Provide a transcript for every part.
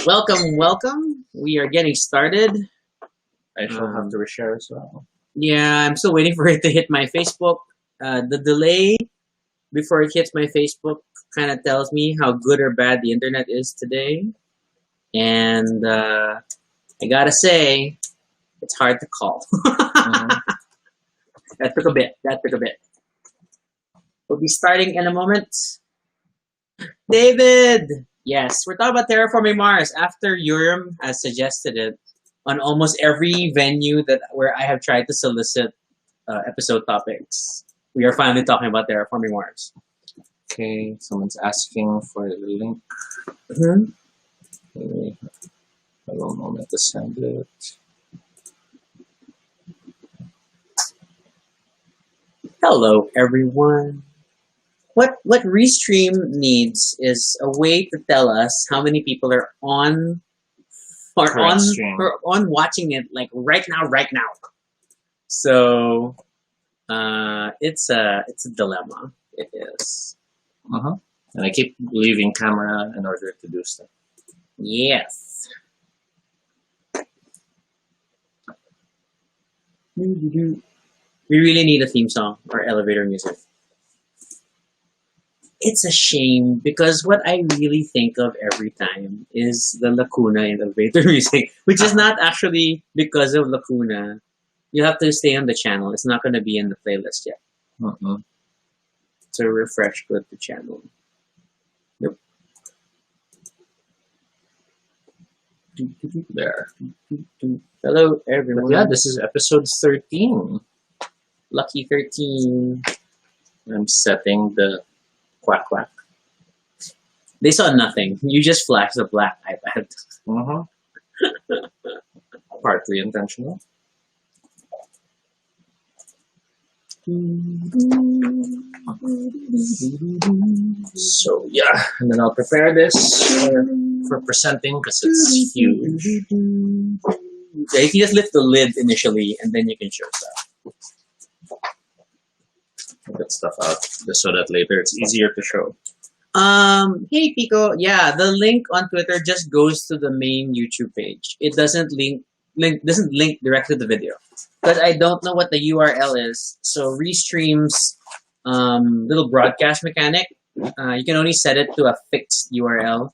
Welcome, welcome. We are getting started. I shall have to reshare as well. Yeah, I'm still waiting for it to hit my Facebook. The delay before it hits my Facebook kind of tells me how good or bad the internet is today. And I gotta say, it's hard to call. That took a bit. We'll be starting in a moment. David! Yes, we're talking about Terraforming Mars after Urim has suggested it on almost every venue where I have tried to solicit episode topics. We are finally talking about Terraforming Mars. Okay, someone's asking for the link. Okay. I don't know how to send it. Hello, everyone. What Restream needs is a way to tell us how many people are on watching it like right now. So it's a dilemma. It is. And I keep leaving camera in order to do stuff. Yes. We really need a theme song or elevator music. It's a shame because what I really think of every time is the lacuna in elevator music, which is not actually because of lacuna. You have to stay on the channel. It's not going to be in the playlist yet. So refresh, go to channel. Nope. There. Hello, everyone. But yeah, this is episode 13. Lucky 13. I'm setting the quack quack. They saw nothing. You just flashed the black iPad. Partly intentional. So yeah, and then I'll prepare this for presenting because it's huge. Yeah, you can just lift the lid initially and then you can show stuff. Get stuff out just so that later it's easier to show. Hey Pico, yeah, the link on Twitter just goes to the main YouTube page. It doesn't link directly to the video. But I don't know what the URL is. So Restream's little broadcast mechanic, you can only set it to a fixed URL.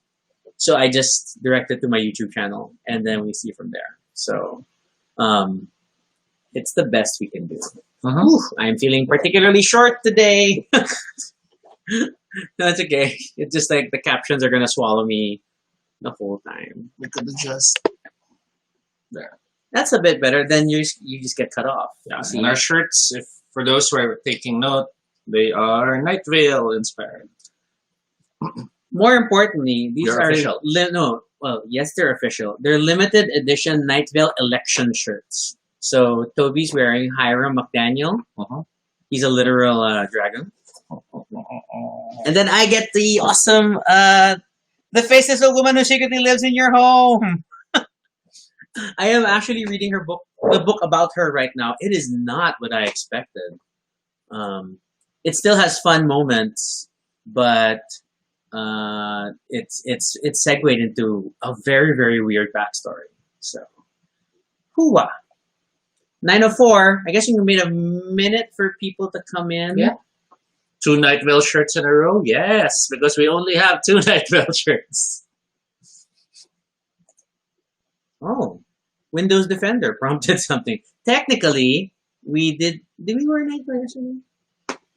So I just direct it to my YouTube channel and then we see from there. So it's the best we can do. I'm feeling particularly short today. That's okay. It's just like the captions are gonna swallow me the whole time. We could adjust there. That's a bit better. Then you just get cut off. Yeah, and our shirts, if for those who are taking note, they are Night Vale inspired. More importantly, these They're are official. Yes, they're official. They're limited edition Night Vale election shirts. So Toby's wearing Hiram McDaniel. He's a literal dragon. And then I get the awesome The Faceless Old Woman Who Secretly Lives in Your Home. I am actually reading the book about her right now. It is not what I expected. It still has fun moments, but it's segued into a very, very weird backstory. So, hooah. 9:04. I guess you can wait a minute for people to come in. Yeah. 2 Night Vale shirts in a row? Yes, because we only have 2 Night Vale shirts. Oh, Windows Defender prompted something. Technically, we did. Did we wear Night Vale yesterday?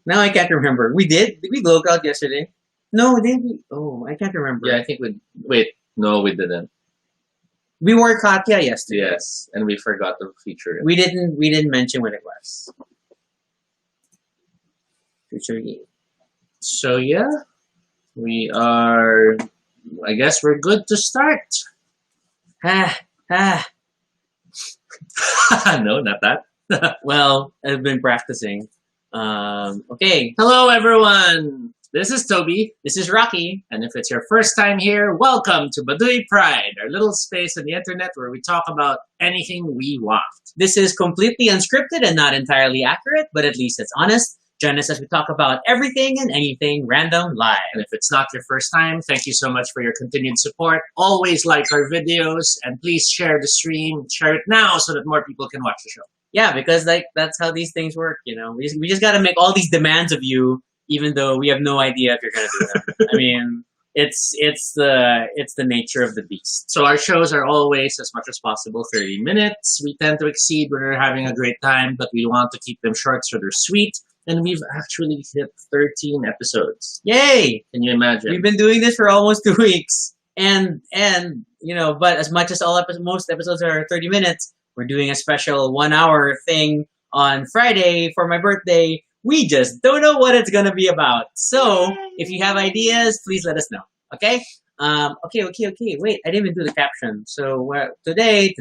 Now I can't remember. We did. Did we glow out yesterday? No, did we? Oh, I can't remember. Yeah, I think we. Wait, no, we didn't. We wore Katya yesterday. Yes, and we forgot to feature it. We didn't mention what it was. Feature game. So yeah, we are. I guess we're good to start. No, not that. Well, I've been practicing. Okay. Hello, everyone. This is Toby. This is Rocky. And if it's your first time here, welcome to Baduy Pride, our little space on the internet where we talk about anything we want. This is completely unscripted and not entirely accurate, but at least it's honest. Join us as we talk about everything and anything random live. And if it's not your first time, thank you so much for your continued support. Always like our videos, and please share the stream. Share it now so that more people can watch the show. Yeah, because like that's how these things work. You know, we just got to make all these demands of you, even though we have no idea if you're gonna do them. I mean, it's the nature of the beast. So our shows are always, as much as possible, 30 minutes. We tend to exceed when we're having a great time, but we want to keep them short so they're sweet. And we've actually hit 13 episodes. Yay! Can you imagine? We've been doing this for almost 2 weeks, and you know, but as much as most episodes are 30 minutes. We're doing a special 1 hour thing on Friday for my birthday. We just don't know what it's going to be about. So if you have ideas, please let us know. Okay? Okay. Wait, I didn't even do the caption. So today,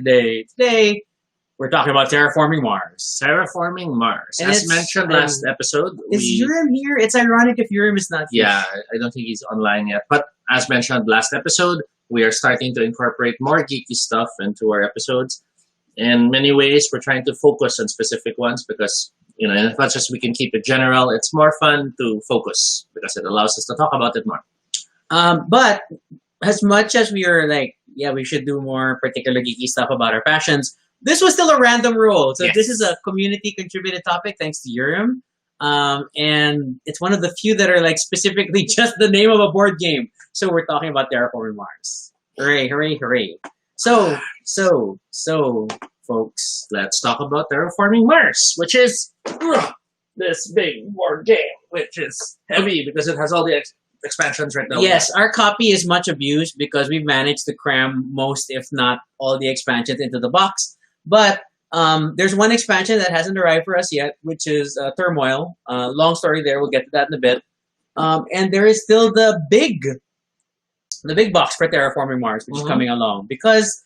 we're talking about Terraforming Mars. Terraforming Mars. And as mentioned last episode. Is Urim here? It's ironic if Urim is not here. Yeah, I don't think he's online yet. But as mentioned last episode, we are starting to incorporate more geeky stuff into our episodes. In many ways, we're trying to focus on specific ones because, you know, as much as we can keep it general, it's more fun to focus because it allows us to talk about it more. But as much as we are like, yeah, we should do more particular geeky stuff about our passions, this was still a random rule. So This is a community contributed topic thanks to Urim. And it's one of the few that are like specifically just the name of a board game. So we're talking about Terraforming Mars. Hooray, hooray, hooray. So, folks, let's talk about Terraforming Mars, which is this big board game, which is heavy because it has all the expansions right now. Yes, our copy is much abused because we've managed to cram most, if not all, the expansions into the box. But there's one expansion that hasn't arrived for us yet, which is Turmoil. Long story there. We'll get to that in a bit. And there is still the big box for Terraforming Mars, which is coming along because,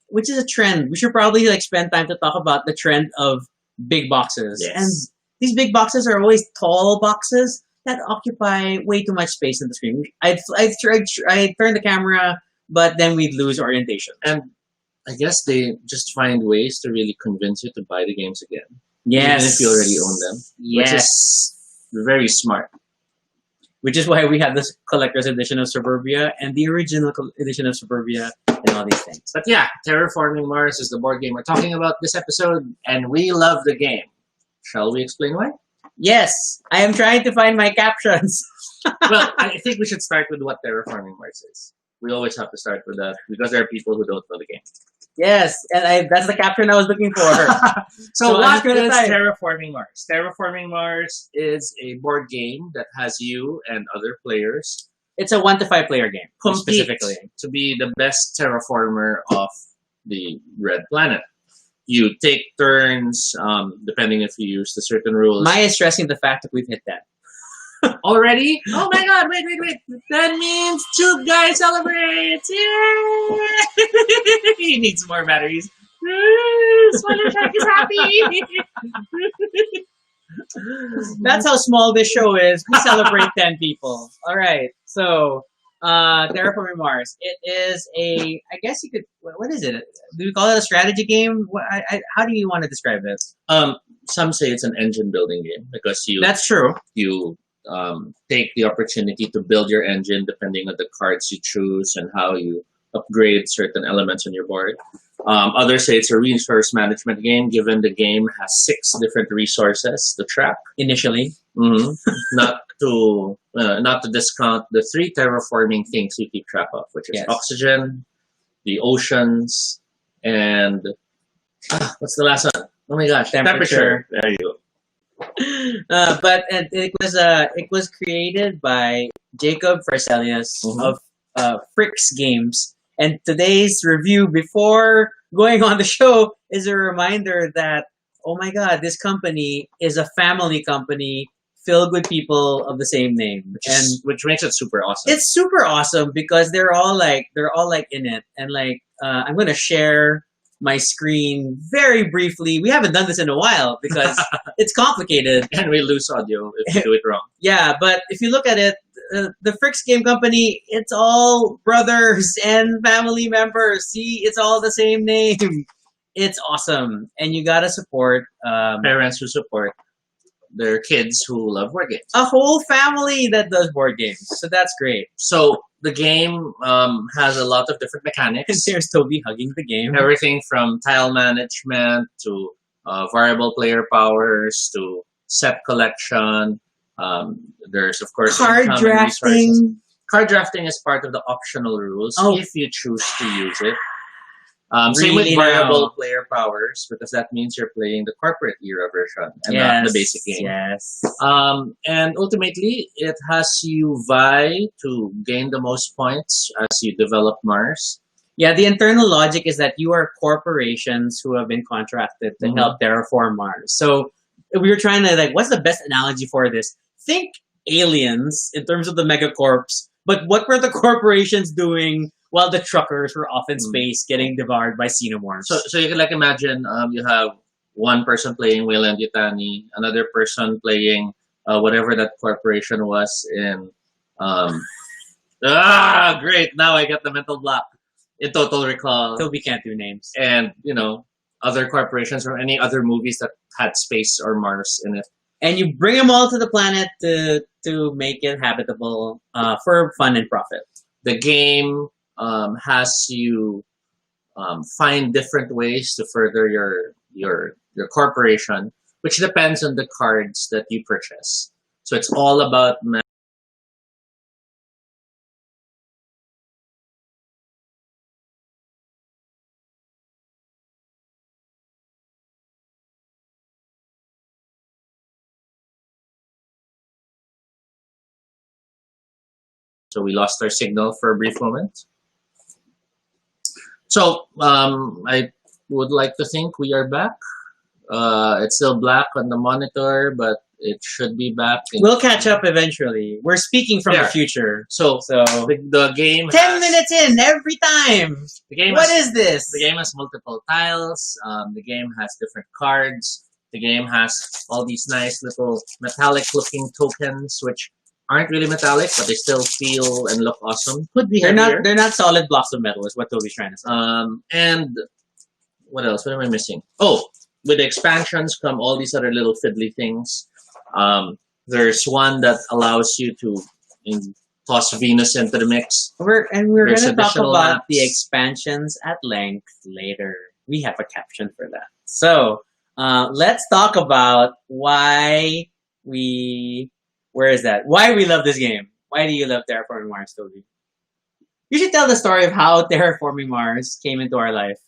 which is a trend. We should probably like spend time to talk about the trend of big boxes. Yes. And these big boxes are always tall boxes that occupy way too much space on the screen. I'd turn the camera, but then we'd lose orientation. And I guess they just find ways to really convince you to buy the games again. Yes. Even if you already own them. Yes. Which is very smart. Which is why we have this collector's edition of Suburbia and the original edition of Suburbia and all these things. But yeah, Terraforming Mars is the board game we're talking about this episode, and we love the game. Shall we explain why? Yes, I am trying to find my captions. Well, I think we should start with what Terraforming Mars is. We always have to start with that because there are people who don't know the game. Yes, and that's the caption I was looking for. So what is type. Terraforming Mars? Terraforming Mars is a board game that has you and other players. It's a 1 to 5 player game, specifically. To be the best terraformer of the Red Planet. You take turns, depending if you use the certain rules. Maya is stressing the fact that we've hit that. Already? Oh my god, wait. That means Tube Guy celebrates! Yay! He needs more batteries. Sweater Shark is happy! That's how small this show is. We celebrate 10 people. Alright, so Terraforming Mars. It is a, I guess you could, what is it? Do we call it a strategy game? How do you want to describe it? Some say it's an engine building game because That's true. You take the opportunity to build your engine depending on the cards you choose and how you upgrade certain elements on your board. Others say it's a resource management game, given the game has 6 different resources to track. Initially. Not to discount the 3 terraforming things you keep track of, which is oxygen, the oceans, and what's the last one? Oh my gosh, temperature. There you go. But it was created by Jacob Fryxelius of FryxGames, and today's review before going on the show is a reminder that, oh my god, this company is a family company filled with people of the same name, which makes it super awesome. It's super awesome because they're all like in it, and like I'm gonna share my screen very briefly. We haven't done this in a while because it's complicated. And we lose audio if you do it wrong. Yeah, but if you look at it, the Frix Game Company, it's all brothers and family members. See, it's all the same name. It's awesome. And you gotta support parents who support they're kids who love board games. A whole family that does board games. So that's great. So the game has a lot of different mechanics. And there's Toby hugging the game. Everything from tile management to variable player powers to set collection. There's, of course, Card income and drafting. resources. Card drafting is part of the optional rules Oh. if you choose to use it. Same with Really variable now. player powers, because that means you're playing the corporate era version and not the basic game. Yes. And ultimately, it has you vie to gain the most points as you develop Mars. Yeah, the internal logic is that you are corporations who have been contracted to help terraform Mars. So we were trying to, like, what's the best analogy for this? Think aliens in terms of the megacorps, but what were the corporations doing while the truckers were off in space getting devoured by xenomorphs? So you can like imagine you have one person playing Wayland Yutani, another person playing whatever that corporation was in. Great! Now I get the mental block in Total Recall. So we can't do names. And other corporations or any other movies that had space or Mars in it. And you bring them all to the planet to make it habitable for fun and profit. The game has you find different ways to further your corporation, which depends on the cards that you purchase. So it's all about So we lost our signal for a brief moment. So I would like to think we are back. It's still black on the monitor, but it should be back. We'll catch up eventually. We're speaking from the future. So the game 10 minutes in every time. What is this? The game has multiple tiles. The game has different cards. The game has all these nice little metallic looking tokens, which aren't really metallic, but they still feel and look awesome. Could be heavier. They're not solid blocks of metal, is what Toby's trying to say. And what else? What am I missing? Oh, with the expansions come all these other little fiddly things. There's one that allows you to toss Venus into the mix. We're going to talk about maps. the expansions at length later. We have a caption for that. So let's talk about why we love this game. Why do you love Terraforming Mars, Toby? You should tell the story of how Terraforming Mars came into our life.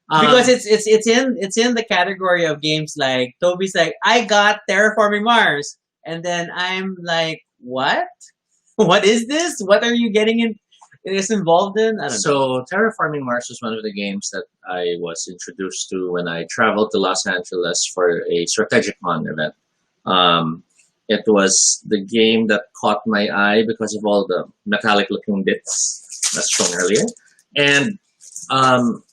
Because it's in the category of games like Toby's like, I got Terraforming Mars, and then I'm like, what? What is this? What are you getting involved in? I don't know. So Terraforming Mars was one of the games that I was introduced to when I traveled to Los Angeles for a Strategicon event. It was the game that caught my eye because of all the metallic-looking bits that's shown earlier. And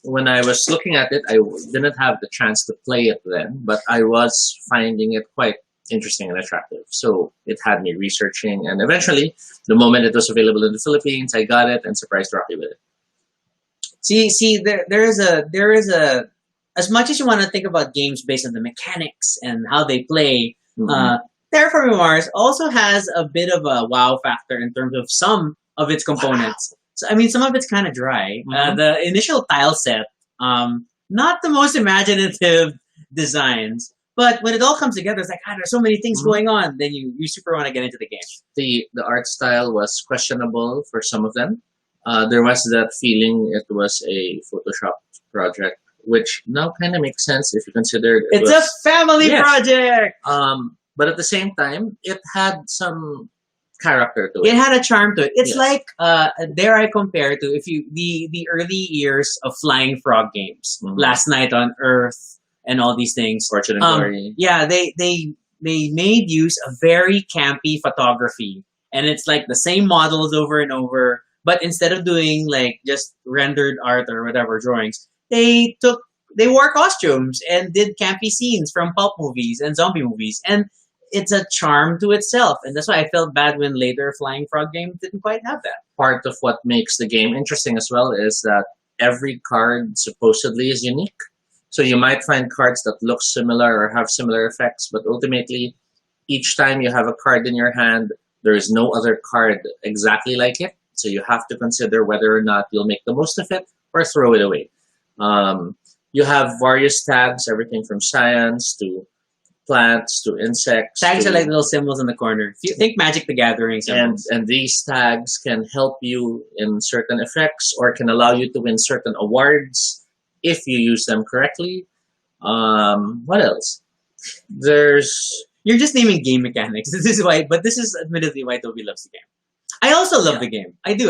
when I was looking at it, I didn't have the chance to play it then, but I was finding it quite interesting and attractive. So it had me researching, and eventually, the moment it was available in the Philippines, I got it and surprised Rocky with it. See, there is a as much as you want to think about games based on the mechanics and how they play, Terraforming Mars also has a bit of a wow factor in terms of some of its components. So, I mean, some of it's kind of dry. The initial tile set, not the most imaginative designs, but when it all comes together, it's like, God, there's so many things going on. Then you super want to get into the game. The art style was questionable for some of them. There was that feeling it was a Photoshop project, which now kind of makes sense if you consider it's a family project. But at the same time, it had some character to it. It had a charm to it. It's like, dare I compare to the early years of Flying Frog games, Last Night on Earth, and all these things. Fortune and Glory. Yeah, they made use of very campy photography, and it's like the same models over and over. But instead of doing like just rendered art or whatever drawings, they wore costumes and did campy scenes from pulp movies and zombie movies, and it's a charm to itself. And that's why I felt bad when later Flying Frog games didn't quite have that. Part of what makes the game interesting as well is that every card supposedly is unique. So you might find cards that look similar or have similar effects, but ultimately, each time you have a card in your hand, there is no other card exactly like it. So you have to consider whether or not you'll make the most of it or throw it away. You have various tags, everything from science to plants to insects. Tags are like little symbols in the corner. If you think Magic the Gathering symbols. And these tags can help you in certain effects or can allow you to win certain awards if you use them correctly. What else? You're just naming game mechanics. This is why, but this is admittedly why Toby loves the game. I also love the game. I do.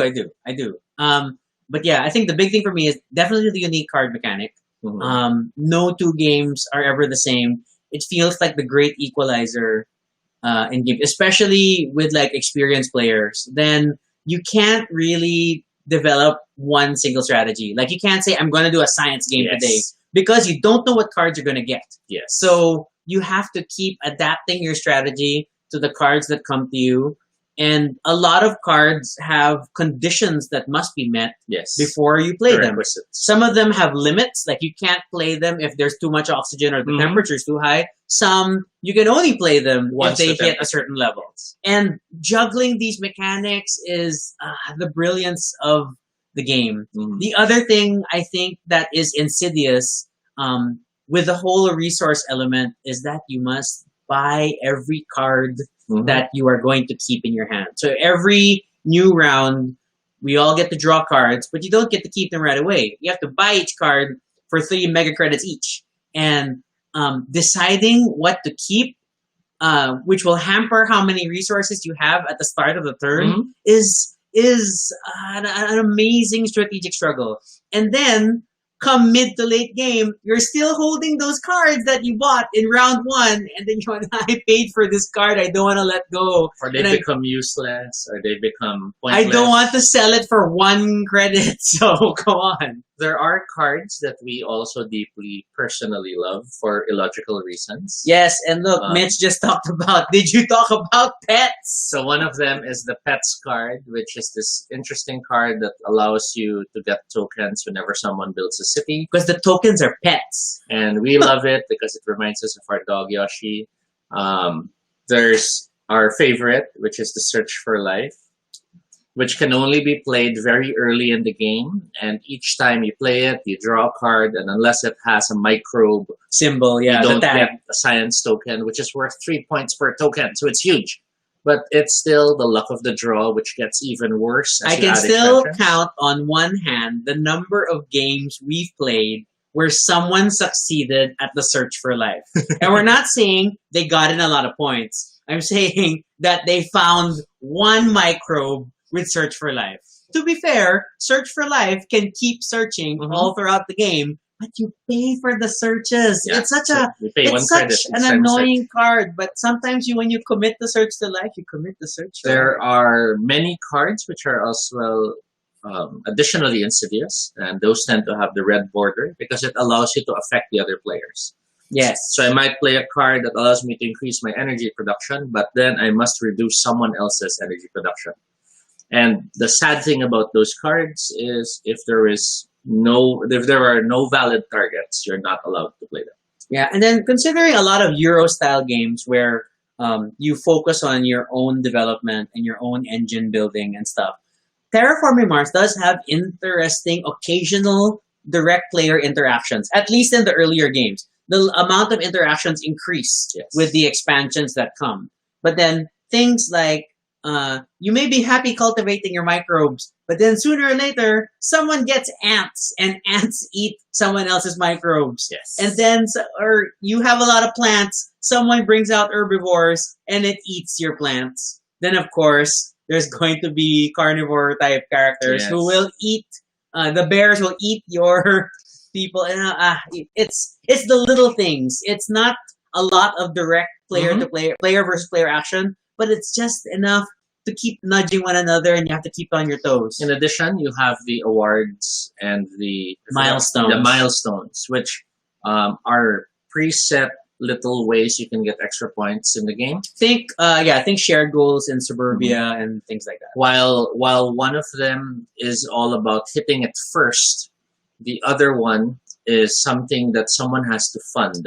But yeah, I think the big thing for me is definitely the unique card mechanic. Mhm. No two games are ever the same. It feels like the great equalizer in games, especially with like experienced players. Then you can't really develop one single strategy. Like you can't say I'm going to do a science game Yes. today because you don't know what cards you're going to get. Yes. So you have to keep adapting your strategy to the cards that come to you. And a lot of cards have conditions that must be met yes. before you play them. Prerequisites. Some of them have limits, like you can't play them if there's too much oxygen or the temperature is too high. Some, you can only play them Once if they the hit a certain level. And juggling these mechanics is the brilliance of the game. The other thing I think that is insidious with the whole resource element is that you must buy every card that you are going to keep in your hand. So every new round, we all get to draw cards, but you don't get to keep them right away. You have to buy each card for 3 mega credits each. And deciding what to keep, which will hamper how many resources you have at the start of the turn, is an amazing strategic struggle. And then come mid to late game, you're still holding those cards that you bought in round 1, and then you're like, I paid for this card, I don't want to let go. Or they become useless, or they become pointless. I don't want to sell it for 1 credit, so come on. There are cards that we also deeply personally love for illogical reasons. Yes, and look, Mitch just talked about, did you talk about pets? So one of them is the pets card, which is this interesting card that allows you to get tokens whenever someone builds a city. Because the tokens are pets. And we love it because it reminds us of our dog Yoshi. There's our favorite, which is the Search for Life, which can only be played very early in the game. And each time you play it, you draw a card, and unless it has a microbe symbol, you don't get a science token, which is worth 3 points per token. So it's huge. But it's still the luck of the draw, which gets even worse. I can still count on one hand the number of games we've played where someone succeeded at the Search for Life. And we're not saying they got in a lot of points. I'm saying that they found one microbe with Search for Life. To be fair, Search for Life can keep searching all throughout the game, but you pay for the searches. Yeah, it's such an an annoying card, but sometimes when you commit the Search to Life, you commit the Search to There are many cards which are also additionally insidious, and those tend to have the red border because it allows you to affect the other players. Yes. So I might play a card that allows me to increase my energy production, but then I must reduce someone else's energy production. And the sad thing about those cards is if there are no valid targets, you're not allowed to play them. Yeah, and then considering a lot of Euro-style games where you focus on your own development and your own engine building and stuff, Terraforming Mars does have interesting occasional direct player interactions, at least in the earlier games. The amount of interactions increase with the expansions that come. But then things like you may be happy cultivating your microbes, but then sooner or later, someone gets ants, and ants eat someone else's microbes. Yes. And then, or you have a lot of plants, someone brings out herbivores, and it eats your plants. Then, of course, there's going to be carnivore-type characters who will eat, the bears will eat your people. And it's the little things. It's not a lot of direct player versus player action, but it's just enough to keep nudging one another, and you have to keep on your toes. In addition, you have the awards and the milestones, which are preset little ways you can get extra points in the game. Think shared goals in Suburbia and things like that. While one of them is all about hitting it first, the other one is something that someone has to fund.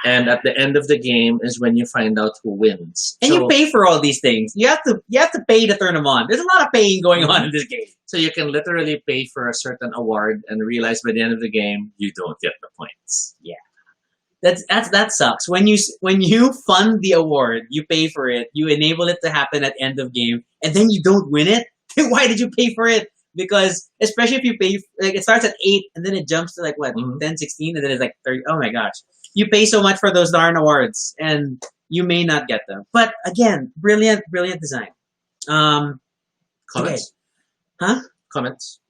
And at the end of the game is when you find out who wins. And you pay for all these things. You have to pay to turn them on. There's a lot of paying going on in this game. So you can literally pay for a certain award and realize by the end of the game you don't get the points. Yeah. That sucks. When you fund the award, you pay for it, you enable it to happen at end of game, and then you don't win it. Why did you pay for it? Because especially if you pay, like it starts at 8 and then it jumps to like what 10, 16, and then it's like 30. Oh my gosh, you pay so much for those darn awards, and you may not get them. But again, brilliant design. Comments? Okay. Huh? Comments?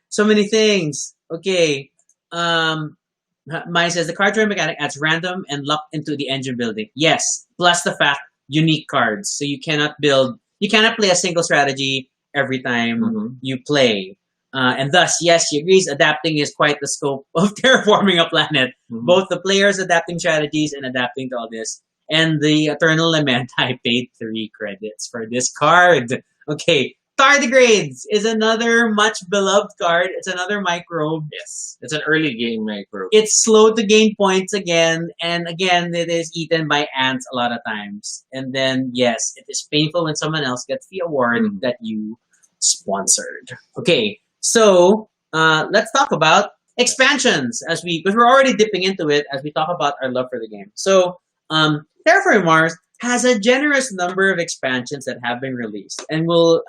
So many things. Okay. Maya says the card drawing mechanic adds random and luck into the engine building. Yes, plus the fact unique cards, so you cannot play a single strategy every time you play. And thus, yes, she agrees, adapting is quite the scope of terraforming a planet. Both the players adapting strategies and adapting to all this. And the Eternal Lament, I paid 3 credits for this card. Okay, Tardigrades is another much beloved card. It's another microbe. Yes, it's an early game microbe. It's slow to gain points again, and again, it is eaten by ants a lot of times. And then, yes, it is painful when someone else gets the award that you sponsored. Okay, so let's talk about expansions because we're already dipping into it as we talk about our love for the game. So, Terraforming Mars has a generous number of expansions that have been released, and we're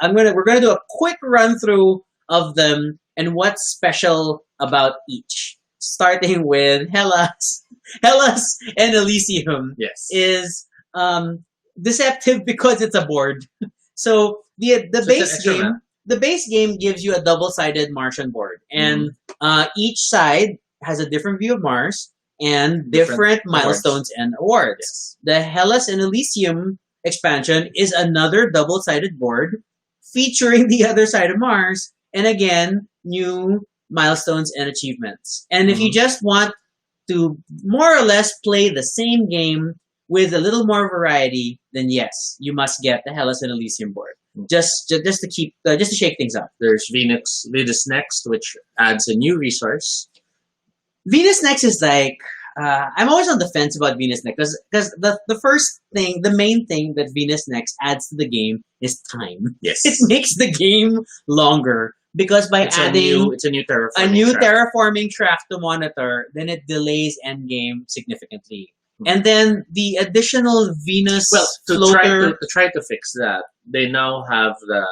gonna do a quick run through of them and what's special about each. Starting with Hellas and Elysium. Yes, is deceptive because it's a board. So the base game gives you a double-sided Martian board, and each side has a different view of Mars and different milestones and awards. Yes. The Hellas and Elysium expansion is another double-sided board featuring the other side of Mars, and again, new milestones and achievements. And if you just want to more or less play the same game with a little more variety, then yes, you must get the Hellas and Elysium board. Just to shake things up. There's Venus Next, which adds a new resource. Venus Next is like, I'm always on the fence about Venus Next because the main thing that Venus Next adds to the game is time. Yes. It makes the game longer because by adding a new terraforming track to monitor, then it delays endgame significantly. And then the additional Venus floater... To try to fix that, they now have the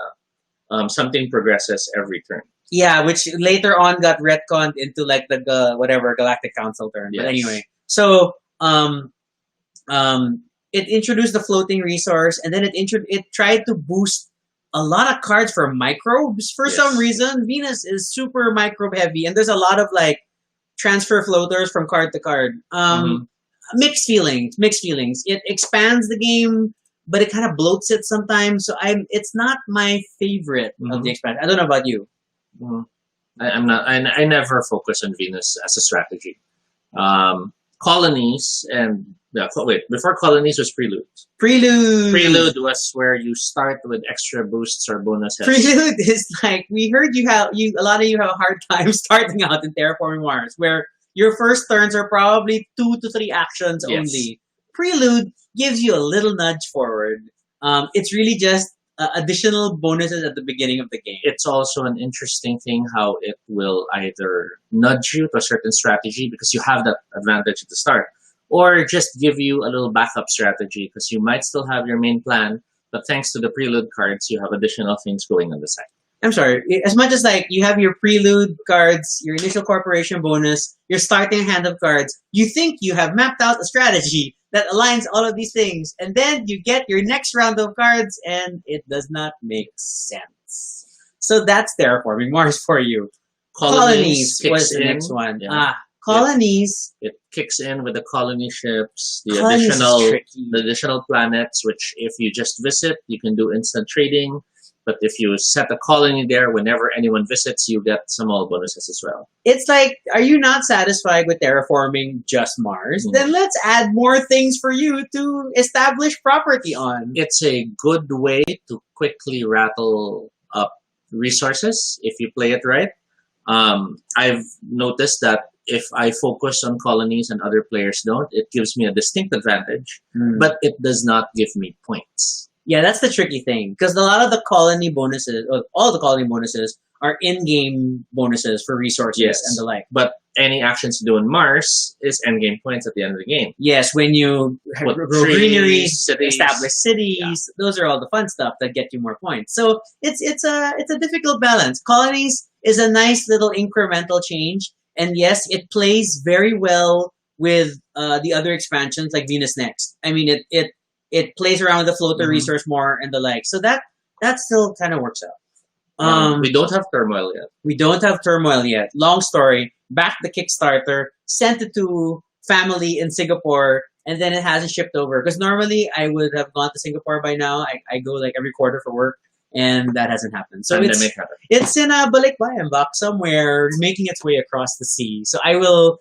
something progresses every turn. Yeah, which later on got retconned into like the Galactic Council turn. Yes. But anyway, so it introduced the floating resource, and then it tried to boost a lot of cards for microbes. For some reason, Venus is super microbe heavy, and there's a lot of like transfer floaters from card to card. Mixed feelings. It expands the game, but it kind of bloats it sometimes. So it's not my favorite of the expansion. I don't know about you. I'm not. I never focus on Venus as a strategy. Colonies and before Colonies was Prelude. Prelude was where you start with extra boosts or bonuses. Prelude is like, we heard a lot of you have a hard time starting out in Terraforming Mars, where your first turns are probably 2 to 3 actions only. Prelude gives you a little nudge forward. It's really just additional bonuses at the beginning of the game. It's also an interesting thing how it will either nudge you to a certain strategy because you have that advantage at the start, or just give you a little backup strategy because you might still have your main plan, but thanks to the Prelude cards, you have additional things going on the side. I'm sorry, as much as like you have your Prelude cards, your initial corporation bonus, your starting hand of cards, you think you have mapped out a strategy that aligns all of these things, and then you get your next round of cards, and it does not make sense. So that's Terraforming Mars for you. Colonies was the next one. Yeah. Colonies. It kicks in with the colony ships, the additional planets, which if you just visit, you can do instant trading. But if you set a colony there, whenever anyone visits, you get some all bonuses as well. It's like, are you not satisfied with terraforming just Mars? Then let's add more things for you to establish property on. It's a good way to quickly rattle up resources if you play it right. I've noticed that if I focus on colonies and other players don't, it gives me a distinct advantage, but it does not give me points. Yeah, that's the tricky thing, because a lot of the colony bonuses, or all the colony bonuses, are in-game bonuses for resources and the like. But any actions you do in Mars is end-game points at the end of the game. Yes, when you grow greeneries, cities, establish cities, those are all the fun stuff that get you more points. So it's a difficult balance. Colonies is a nice little incremental change, and yes, it plays very well with the other expansions like Venus Next. I mean, it plays around with the floater resource more and the like. So that still kind of works out. We don't have turmoil yet. We don't have turmoil yet. Long story. Back the Kickstarter, sent it to family in Singapore, and then it hasn't shipped over. Because normally I would have gone to Singapore by now. I go like every quarter for work, and that hasn't happened. So it's in a balikbayan box somewhere, making its way across the sea. So I will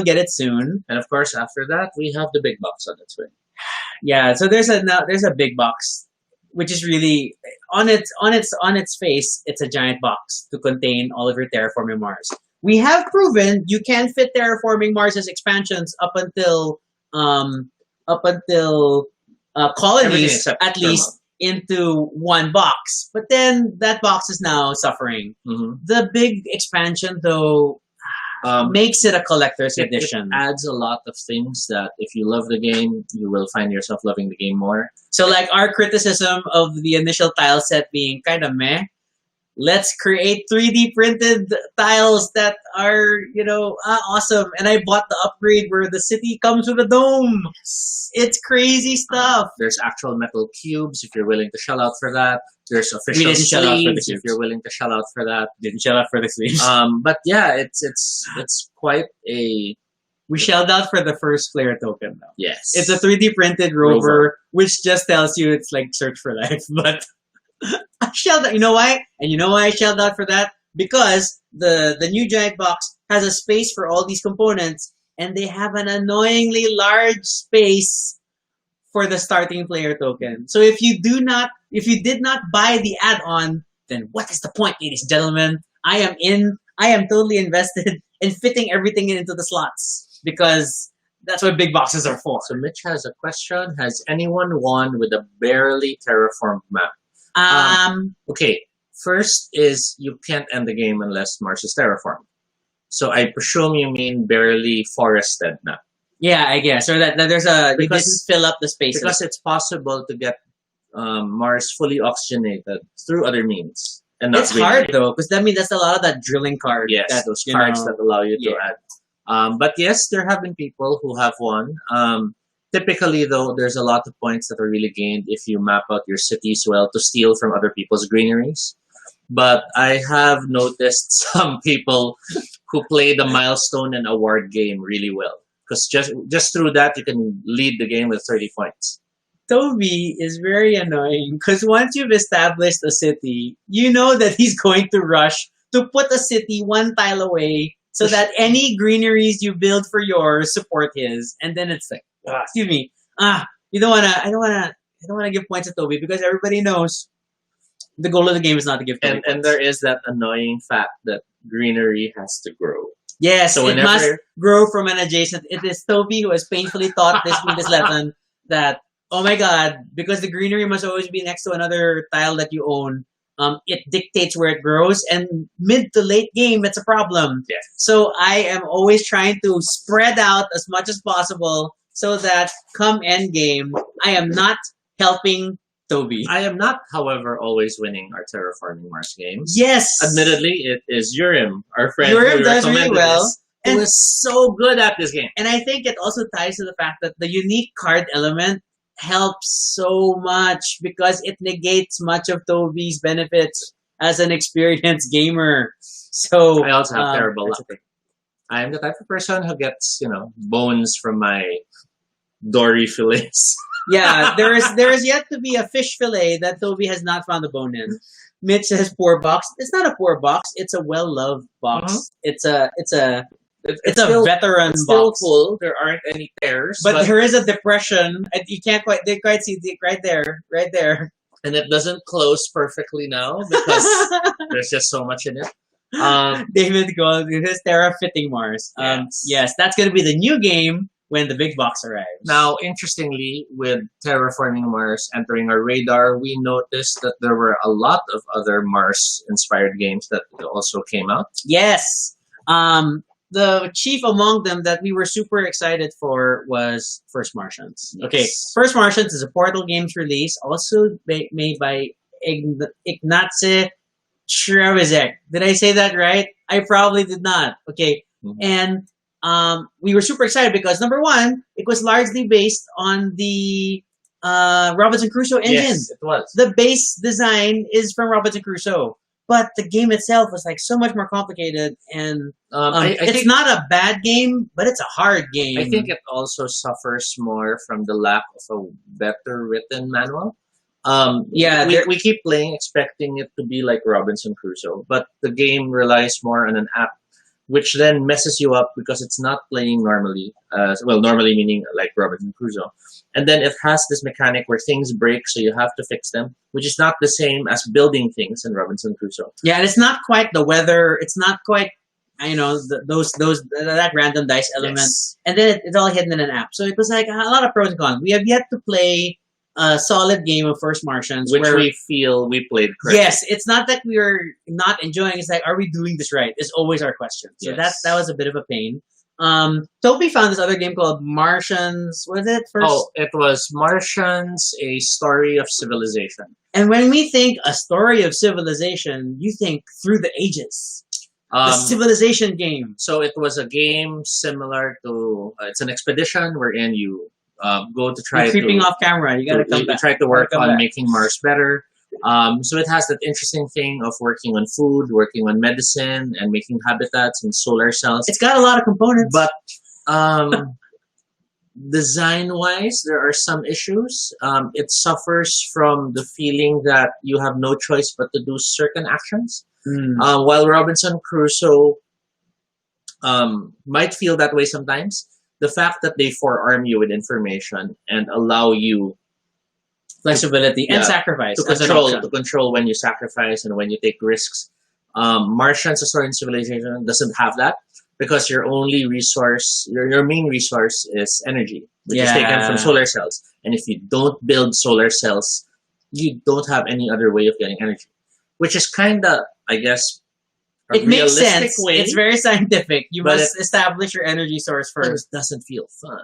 get it soon. And of course, after that, we have the big box on its way. Yeah. So there's a big box, which is really on its face, it's a giant box to contain all of your Terraforming Mars. We have proven you can fit Terraforming Mars' expansions up until colonies at least into one box. But then that box is now suffering. The big expansion though makes it a collector's edition. It adds a lot of things that if you love the game, you will find yourself loving the game more. So like our criticism of the initial tile set being kind of meh, let's create 3D printed tiles that are, awesome. And I bought the upgrade where the city comes with a dome. It's crazy stuff. There's actual metal cubes if you're willing to shell out for that. There's official sleeves if you're willing to shell out for that. Didn't shell out for the sleeves. But yeah, it's quite a... We shelled out for the first player token though. Yes. It's a 3D printed rover, which just tells you it's like Search for Life, but... I shelled out. You know why? And you know why I shelled out for that? Because the new giant box has a space for all these components, and they have an annoyingly large space for the starting player token. So if you did not buy the add-on, then what is the point, ladies and gentlemen? I am totally invested in fitting everything into the slots because that's what big boxes are for. So Mitch has a question. Has anyone won with a barely terraformed map? Okay, first is you can't end the game unless Mars is terraformed. So I presume you mean barely forested map. Yeah, I guess. Or that there's you didn't fill up the spaces. Because it's possible to get Mars fully oxygenated through other means. And it's hard though, because that's a lot of that drilling card. Yes, those cards that allow you to add. But yes, there have been people who have won. Typically, though, there's a lot of points that are really gained if you map out your cities well to steal from other people's greeneries. But I have noticed some people who play the milestone and award game really well. Because just through that, you can lead the game with 30 points. Toby is very annoying because once you've established a city, you know that he's going to rush to put a city one tile away so that any greeneries you build for yours support his. And then it's like, excuse me. I don't wanna give points to Toby because everybody knows the goal of the game is not to give Toby and there is that annoying fact that greenery has to grow. Yes, so it must grow from an adjacent. It is Toby who has painfully taught this lesson that, oh my god, because the greenery must always be next to another tile that you own, it dictates where it grows, and mid to late game, it's a problem. Yes. So I am always trying to spread out as much as possible so that come end game, I am not helping Toby. I am not, however, always winning our Terraforming Mars games. Yes. Admittedly, it is Yurim, our friend. Yurim does really well. Who is so good at this game. And I think it also ties to the fact that the unique card element helps so much because it negates much of Toby's benefits as an experienced gamer. So I also have terrible luck. Okay. I am the type of person who gets, bones from my dory fillets. Yeah, there is yet to be a fish fillet that Toby has not found a bone in. Mitch says poor box. It's not a poor box. It's a well-loved box. It's a still, veteran box. Still full. There aren't any tears. But there is a depression. And you can't quite see it right there. And it doesn't close perfectly now because there's just so much in it. David Gold, his Terraforming Mars. Yes, that's going to be the new game when the big box arrives. Now, interestingly, with Terraforming Mars entering our radar, we noticed that there were a lot of other Mars-inspired games that also came out. Yes. The chief among them that we were super excited for was First Martians. Yes. Okay, First Martians is a Portal Games release, also made by Ignacy Trzewiczek. Did I say that right? I probably did not. Okay, and we were super excited because number one, it was largely based on the Robinson Crusoe engine. Yes, it was. The base design is from Robinson Crusoe. But the game itself was like so much more complicated, and it's think, not a bad game, but it's a hard game. I think it also suffers more from the lack of a better written manual. We keep playing expecting it to be like Robinson Crusoe, but the game relies more on an app, which then messes you up because it's not playing normally. Normally meaning like Robinson Crusoe. And then it has this mechanic where things break, so you have to fix them, which is not the same as building things in Robinson Crusoe. Yeah, and it's not quite the weather. It's not quite, that random dice element. Yes. And then it's all hidden in an app. So it was like a lot of pros and cons. We have yet to play a solid game of First Martians, which we feel we played correctly. Yes, it's not that we are not enjoying. It's like, are we doing this right? Is always our question. So that was a bit of a pain. Toby found this other game called Martians. What is it? It was Martians, A Story of Civilization. And when we think a story of civilization, you think Through the Ages. The civilization game. So it was a game similar to, it's an expedition wherein you go to try You're creeping off camera. You got to come back. Try to work on making Mars better. So it has that interesting thing of working on food, working on medicine, and making habitats and solar cells. It's got a lot of components. But design-wise, there are some issues. It suffers from the feeling that you have no choice but to do certain actions. While Robinson Crusoe might feel that way sometimes, the fact that they forearm you with information and allow you flexibility and sacrifice to control when you sacrifice and when you take risks. Martians, A Story in Civilization, doesn't have that because your only resource, your main resource is energy, which is taken from solar cells. And if you don't build solar cells, you don't have any other way of getting energy, which is kind of, I guess, it makes sense. It's very scientific. You must establish your energy source first. It doesn't feel fun.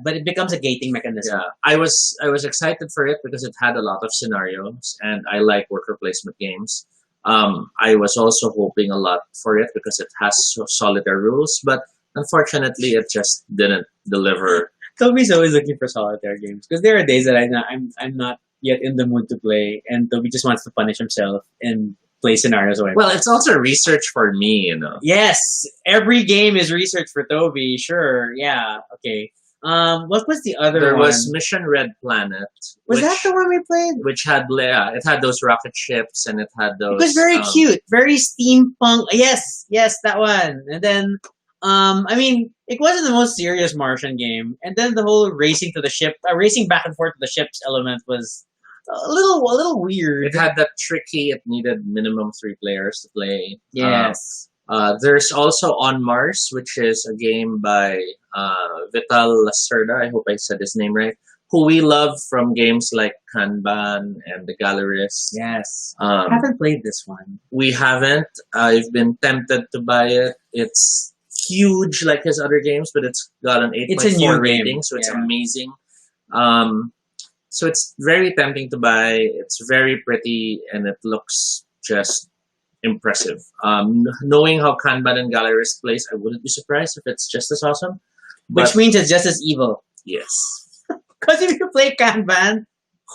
But it becomes a gating mechanism. Yeah, I was excited for it because it had a lot of scenarios, and I like worker placement games. I was also hoping a lot for it because it has solitaire rules, but unfortunately, it just didn't deliver. Toby's always looking for solitaire games because there are days that I'm not yet in the mood to play, and Toby just wants to punish himself and play scenarios away. Well, it's also research for me, Yes, every game is research for Toby. Sure, yeah, okay. What was the other one? There was Mission Red Planet. Was that the one we played? Which had, it had those rocket ships and it had those. It was very cute, very steampunk. Yes, that one. And then, it wasn't the most serious Martian game. And then the whole racing back and forth to the ships element was a little weird. It had that tricky. It needed minimum 3 players to play. Yes. There's also On Mars, which is a game by Vital Lacerda. I hope I said his name right. Who we love from games like Kanban and The Gallerist. Yes. I haven't played this one. We haven't. I've been tempted to buy it. It's huge like his other games, but it's got an 8.4 rating, so it's amazing. So it's very tempting to buy. It's very pretty, and it looks just impressive. Knowing how Kanban and Gallerist plays, I wouldn't be surprised if it's just as awesome. Which means it's just as evil. Yes. Because if you play Kanban,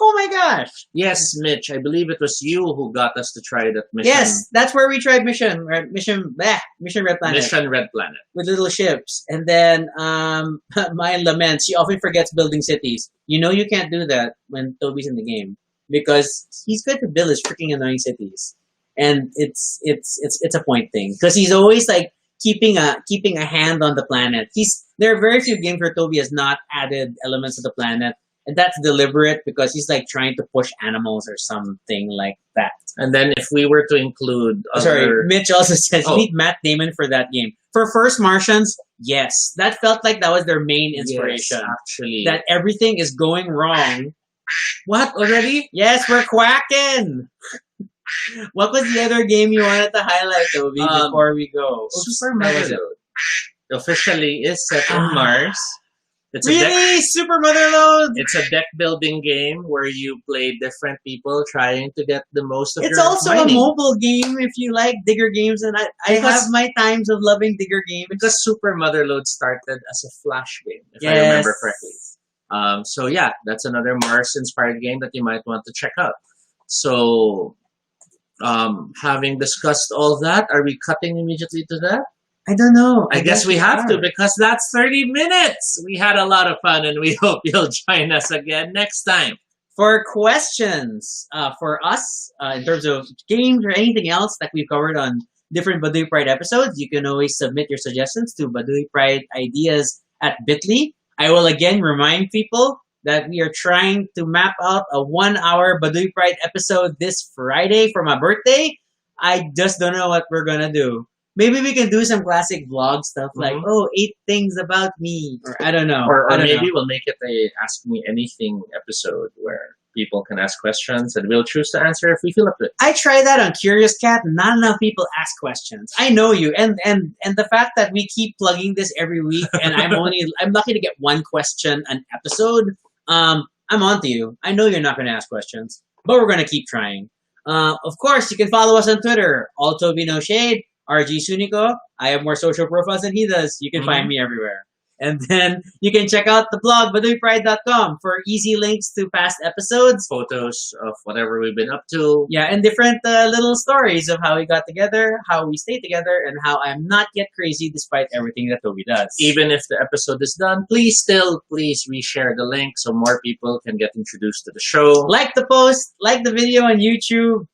oh my gosh. Yes, Mitch, I believe it was you who got us to try that mission. Yes, that's where we tried Mission Red Planet. Mission Red Planet. With little ships. And then Maya laments, she often forgets building cities. You know you can't do that when Toby's in the game. Because he's good to build his freaking annoying cities. And it's a point thing. Because he's always like keeping a hand on the planet. There are very few games where Toby has not added elements to the planet. And that's deliberate because he's like trying to push animals or something like that. And then if we were to include Sorry, Mitch also says you Oh. need Matt Damon for that game. For first Martians, yes. That felt like that was their main inspiration. Yes, actually. That everything is going wrong. What, already? Yes, we're quacking! What was the other game you wanted to highlight, Toby, before we go? Super Motherload officially is set in Mars. It's Really? Super Motherload? It's a deck building game where you play different people trying to get the most of It's your also mining. a mobile game if you like Digger games, and I have my times of loving Digger games. Because Super Motherload started as a Flash game, if I remember correctly. So yeah, that's another Mars-inspired game that you might want to check out. So, having discussed all that, are we cutting immediately to that? I don't know. I guess we have to, because that's 30 minutes. We had a lot of fun, and we hope you'll join us again next time. For questions for us, in terms of games or anything else that we've covered on different Baduy Pride episodes, you can always submit your suggestions to Baduy Pride Ideas at Bitly. I will again remind people that we are trying to map out a 1-hour Baduy Pride episode this Friday for my birthday. I just don't know what we're gonna do. Maybe we can do some classic vlog stuff like, 8 things about me, or I don't know. Or maybe we'll make it a Ask Me Anything episode where people can ask questions and we'll choose to answer if we feel up to it. I tried that on Curious Cat. Not enough people ask questions. I know you, and the fact that we keep plugging this every week, and I'm lucky to get one question an episode. I'm on to you. I know you're not going to ask questions, but we're going to keep trying. Of course, you can follow us on Twitter. All Toby No Shade. RG Sunico. I have more social profiles than he does. You can find me everywhere. And then you can check out the blog, baduypride.com, for easy links to past episodes. Photos of whatever we've been up to. Yeah, and different little stories of how we got together, how we stayed together, and how I'm not yet crazy despite everything that Toby does. Even if the episode is done, please reshare the link so more people can get introduced to the show. Like the post, like the video on YouTube,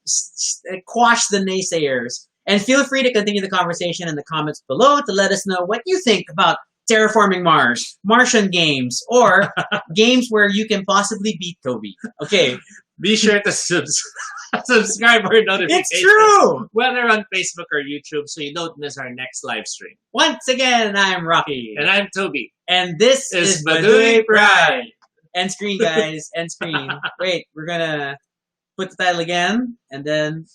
quash the naysayers. And feel free to continue the conversation in the comments below to let us know what you think about Terraforming Mars, Martian games, or games where you can possibly beat Toby. Okay. Be sure to subscribe or notifications. It's true! Whether on Facebook or YouTube, so you don't miss our next live stream. Once again, I'm Rocky. And I'm Toby. And this is Baduy Pride. End screen, guys. End screen. Wait, we're gonna put the title again, and then...